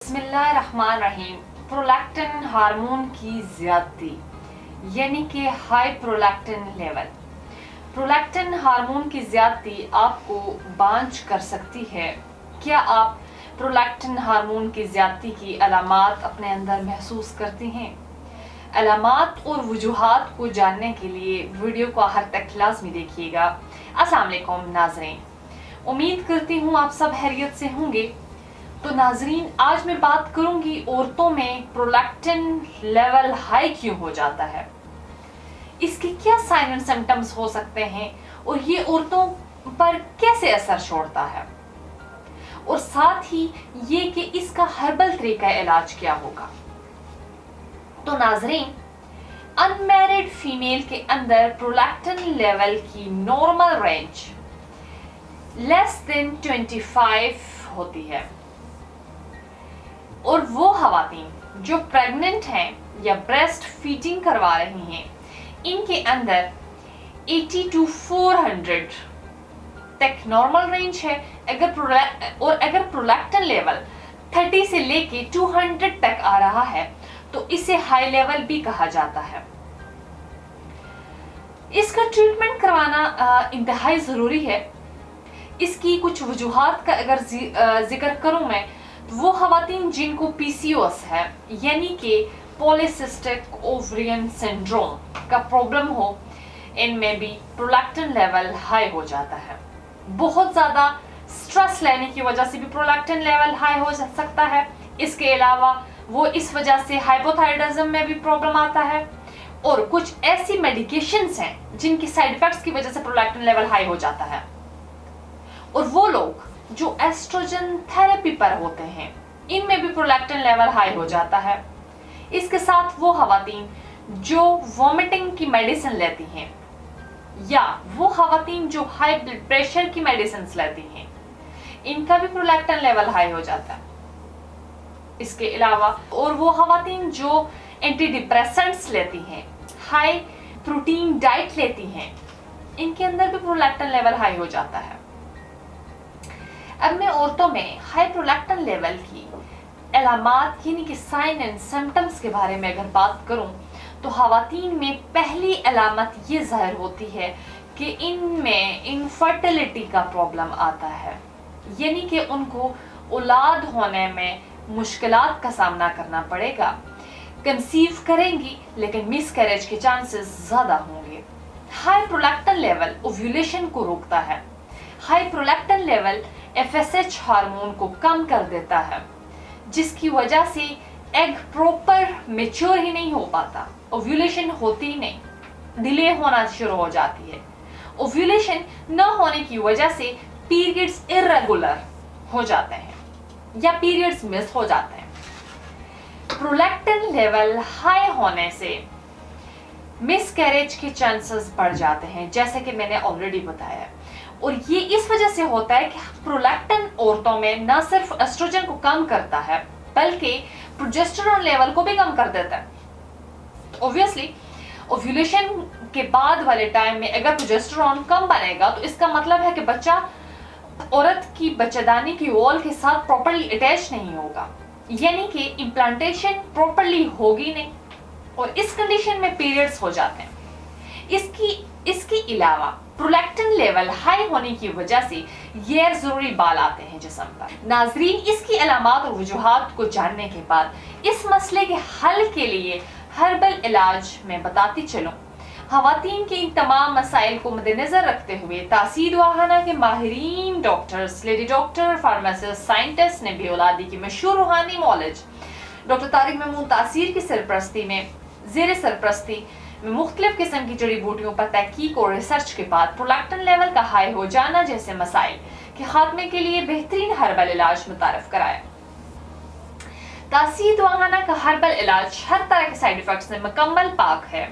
बिस्मिल्लाहिर्रहमानिर्रहीम। Prolactin hormone की ज्यादती यानी कि high prolactin level. Prolactin hormone की ज्यादती आपको बांझ कर सकती है। क्या आप प्रोलैक्टिन हार्मोन की ज्यादती की अलामात अपने अंदर महसूस करती हैं? अलामात और वजूहात को जानने के लिए वीडियो को आखिर तक लाजमी देखिएगा। अस्सलाम वालेकुम नाज़रीन, उम्मीद करती हूँ आप सब खैरियत से होंगे। तो नाजरीन, आज मैं बात करूंगी औरतों में प्रोलैक्टिन लेवल हाई क्यों हो जाता है, इसके क्या साइन एंड सिम्टम्स हो सकते हैं और ये औरतों पर कैसे असर छोड़ता है, और साथ ही ये कि इसका हर्बल तरीका इलाज क्या होगा। तो नाजरीन, अनमैरिड फीमेल के अंदर प्रोलैक्टिन लेवल की नॉर्मल रेंज लेस देन 25 होती है, और वो खवातीन जो प्रेग्नेंट हैं या ब्रेस्ट फीडिंग करवा रही हैं, इनके अंदर 80 to 400 तक नॉर्मल रेंज है। अगर प्रोलैक्टिन लेवल 30 से लेके 200 तक आ रहा है तो इसे हाई लेवल भी कहा जाता है। इसका ट्रीटमेंट करवाना इंतहाई ज़रूरी है। इसकी कुछ वजूहात का अगर जिक्र करूं मैं, वो खवातीन जिनको पीसीओएस है यानी कि पॉलीसिस्टिक ओवरियन सिंड्रोम का प्रॉब्लम हो, इनमें भी प्रोलैक्टिन लेवल हाई हो जाता है। बहुत ज़्यादा स्ट्रेस लेने की वजह से भी प्रोलैक्टिन लेवल हाई हो सकता है। इसके अलावा वो इस वजह से हाइपोथायराइडिज्म में भी प्रॉब्लम आता है, और कुछ ऐसी मेडिकेशंस हैं जिनकी साइड इफेक्ट्स की वजह से प्रोलैक्टिन लेवल हाई हो जाता है। और वो लोग जो एस्ट्रोजन थेरेपी पर होते हैं, इनमें भी प्रोलैक्टिन लेवल हाई हो जाता है। इसके साथ वो खवातीन जो वॉमिटिंग की मेडिसिन लेती हैं, या वो खवातीन जो हाई ब्लड प्रेशर की मेडिसिन लेती हैं, इनका भी प्रोलैक्टिन लेवल हाई हो जाता है। इसके अलावा और वो खवातीन जो एंटी डिप्रेसेंट्स लेती हैं, हाई प्रोटीन डाइट लेती हैं, इनके अंदर भी प्रोलैक्टिन लेवल हाई हो जाता है। अब मैं औरतों में हाई प्रोलैक्टिन लेवल की अलामात यानी कि साइन एंड सिम्टम्स के बारे में अगर बात करूं, तो खवातीन में पहली अलामत ये ज़ाहिर होती है कि इनमें इनफर्टिलिटी का प्रॉब्लम आता है, यानी कि उनको औलाद होने में मुश्किलात का सामना करना पड़ेगा। कंसीव करेंगी लेकिन मिसकैरेज के चांसेस ज़्यादा होंगे। हाई प्रोलैक्टिन लेवल ओव्यूलेशन को रोकता है। High prolactin level FSH hormone को कम कर देता है, जिसकी वजह से एग प्रॉपर मैच्योर ही नहीं हो पाता, ओव्यूलेशन होती ही नहीं, डिले होना शुरू हो जाती है। ओव्यूलेशन न होने की वजह से पीरियड्स इरेगुलर हो जाते हैं या पीरियड्स मिस हो जाते हैं। प्रोलैक्टिन लेवल हाई होने से मिसकैरेज के चांसेस बढ़ जाते हैं, जैसे कि मैंने ऑलरेडी बताया, और ये इस वजह से होता है कि प्रोलैक्टिन औरतों में न सिर्फ एस्ट्रोजन को कम करता है बल्कि प्रोजेस्टेरोन लेवल को भी कम कर देता है। ऑब्वियसली ओव्यूलेशन के बाद वाले टाइम में अगर प्रोजेस्टेरोन कम बनेगा तो इसका मतलब है कि बच्चा औरत की बच्चेदानी की वॉल के साथ प्रॉपर्ली अटैच नहीं होगा, यानी कि इम्प्लांटेशन प्रॉपर्ली होगी नहीं, और इस कंडीशन में पीरियड्स हो जाते हैं। इसके अलावा प्रोलैक्टिन लेवल हाई होने की वजह से गैर जरूरी बाल आते हैं जिस्म पर। नाजरीन, इसकी अलामात और वजूहात को जानने के बाद इस मसले के हल के लिए हर्बल इलाज में बताती चलूं। खवातीन के इन तमाम मसाइल को मद्देनजर रखते हुए तासीर वाहाना के माहिरीन doctors, lady doctor, pharmacist, scientist ने बेऔलादी की मशहूर रूहानी मौलज डॉक्टर तारिक महमूद तासीर की सरपरस्ती में ज़ेर सरपरस्ती में मुख्तलिफ किस्म की जड़ी बूटियों पर तहकीक और रिसर्च के बाद प्रोलैक्टिन लेवल का हाई हो जाना जैसे मसाइल के खात्मे के लिए बेहतरीन हर्बल इलाज मुतारफ कराया। तासीर वाहाना का हर्बल इलाज हर तरह के साइड इफेक्ट्स से मुकम्मल पाक है।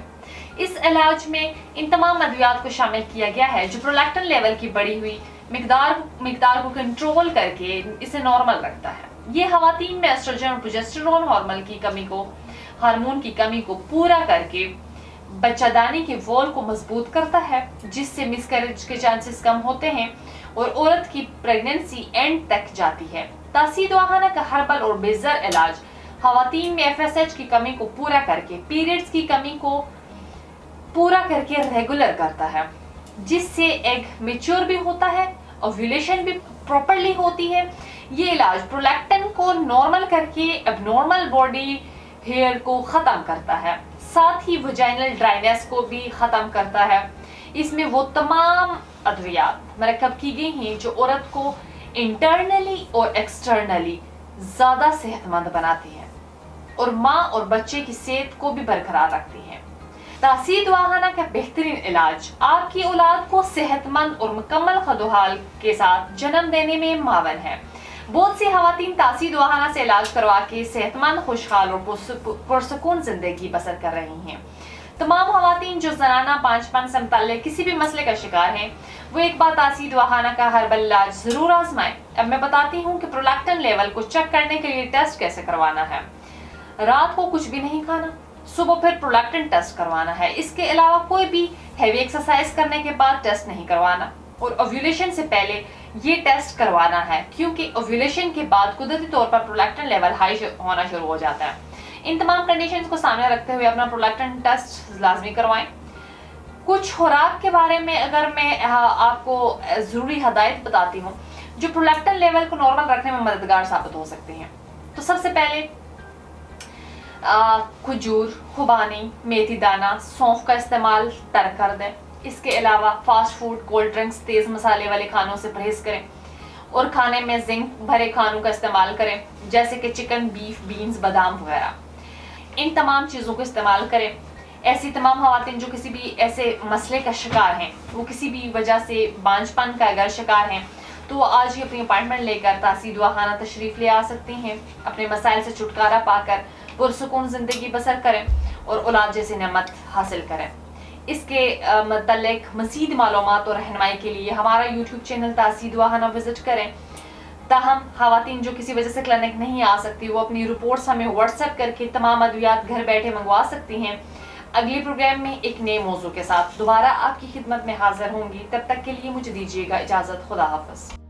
इस इलाज में इन तमाम अद्वियात को शामिल किया गया है जो प्रोलैक्टिन लेवल की बढ़ी हुई मिकदार को कंट्रोल करके इसे नॉर्मल रखता है। ये खवातीन में एस्ट्रोजन और प्रोजेस्टेरोन हार्मोन की कमी को पूरा करके बच्चादानी के वॉल को मजबूत करता है, जिससे मिसकैरेज के चांसेस कम होते हैं और औरत की प्रेगनेंसी एंड तक जाती है। तासीद वाहाना का हर्बल और बेज़र इलाज खवातीन में FSH की कमी को पूरा करके पीरियड्स की कमी को पूरा करके रेगुलर करता है, जिससे एग मेच्योर भी होता है, ओव्यूलेशन भी प्रॉपर्ली होती है। ये इलाज प्रोलैक्टिन को नॉर्मल करके एबनॉर्मल बॉडी हेयर को ख़त्म करता है, साथ ही वजाइनल ड्राइनेस को भी ख़त्म करता है। इसमें वो तमाम अद्वियात मरकब की गई हैं जो औरत को इंटरनली और एक्सटर्नली ज़्यादा सेहतमंद बनाती हैं और माँ और बच्चे की सेहत को भी बरकरार रखती हैं। तासीद वाहाना का बेहतरीन इलाज आपकी औलाद को सेहतमंद और मुकम्मल खदोहाल के साथ जन्म देने में मावन है। बहुत सी खवातीन तासीद वाहाना से इलाज करवा के सेहतमंद, खुशहाल और पुरसकून जिंदगी बसर कर रही हैं। तमाम खवातीन जो ज़नाना पांचपन से मुताल्लिक़ किसी भी मसले का शिकार हैं, वो एक बार तासीद वाहाना का हर्बल इलाज ज़रूर आजमाएं। अब मैं बताती हूँ कि प्रोलैक्टिन लेवल को चेक करने के लिए टेस्ट कैसे करवाना है। रात को कुछ भी नहीं खाना, सुबह फिर प्रोलैक्टिन टेस्ट करवाना है। इसके अलावा कोई भी हैवी एक्सरसाइज करने के बाद टेस्ट नहीं करवाना और ओव्यूलेशन से पहले ये टेस्ट करवाना है, क्योंकि ओव्यूलेशन के बाद कुदरती तौर पर प्रोलैक्टिन लेवल हाई होना शुरू हो जाता है। इन तमाम कंडीशंस को सामने रखते हुए अपना प्रोलैक्टिन टेस्ट लाजमी करवाएं। कुछ खुराक के बारे में अगर मैं आपको ज़रूरी हदायत बताती हूँ जो प्रोलैक्टिन लेवल को नॉर्मल रखने में मददगार साबित हो सकती हैं, तो सबसे पहले खजूर, खुबानी, मेथी दाना, सौंफ का इस्तेमाल तर्क कर दें। इसके अलावा फास्ट फूड, कोल्ड ड्रिंक्स, तेज़ मसाले वाले खानों से परहेज़ करें और खाने में जिंक भरे खानों का इस्तेमाल करें, जैसे कि चिकन, बीफ, बीन्स, बादाम वगैरह। इन तमाम चीज़ों को इस्तेमाल करें। ऐसी तमाम खवातीन जो किसी भी ऐसे मसले का शिकार हैं, वो किसी भी वजह से बांझपन का अगर शिकार हैं, तो वो आज ही अपनी अपॉइंटमेंट लेकर तासीद वाहाना तशरीफ़ ले आ सकती हैं। अपने मसाइल से छुटकारा पाकर पुरसुकून ज़िंदगी बसर करें और औलाद जैसी नेमत हासिल करें। इसके मतलब मज़ीद मालूमात और रहनुमाई के लिए हमारा यूट्यूब चैनल तासीद वाहाना विज़िट करें। ताहम खवातीन जो किसी वजह से क्लिनिक नहीं आ सकती, वो अपनी रिपोर्ट्स हमें व्हाट्सएप करके तमाम अद्वियात घर बैठे मंगवा सकती हैं। अगले प्रोग्राम में एक नए मौजू के साथ दोबारा आपकी खिदमत में हाजिर होंगी। तब तक के लिए मुझे दीजिएगा इजाज़त। खुदा हाफ़िज़।